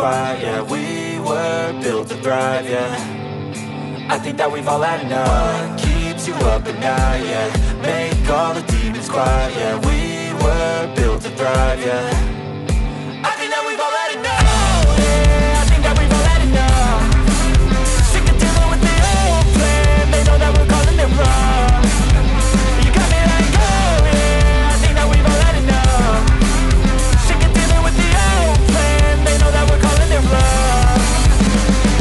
quiet, yeah. We were built to thrive, yeah. I think that we've all had enough. What keeps you up at night, yeah. Make all the demons quiet, yeah. We were built to thrive, yeah. I think that we've all had enough. Oh, yeah, I think that we've all had enough. Sick of dealing with the old plan. They know that we're calling it wrong. You got me like, oh, yeah, I think that we've all had enough. Sick of dealing with the old plan. They know that we're calling it wrong.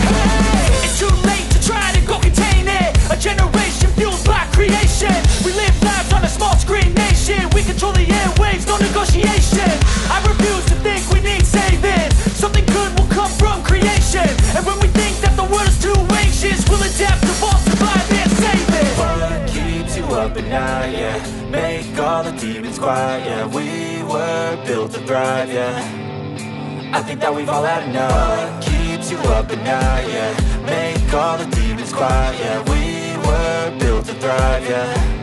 Hey, it's too late to try to go contain it. A generation fueled by creation. We live lives on a small screen nation. We control the airwaves, no negotiation. I refuse to think we need saving. Something good will come from creation. And when we think that the world is too anxious, we'll adapt, evolve, survive, and save it. What keeps you up at night, yeah. Make all the demons quiet, yeah. We were built to thrive, yeah. I think that we've all had enough. What keeps you up at night, yeah. Make all the demons quiet, yeah. We were built to thrive, yeah.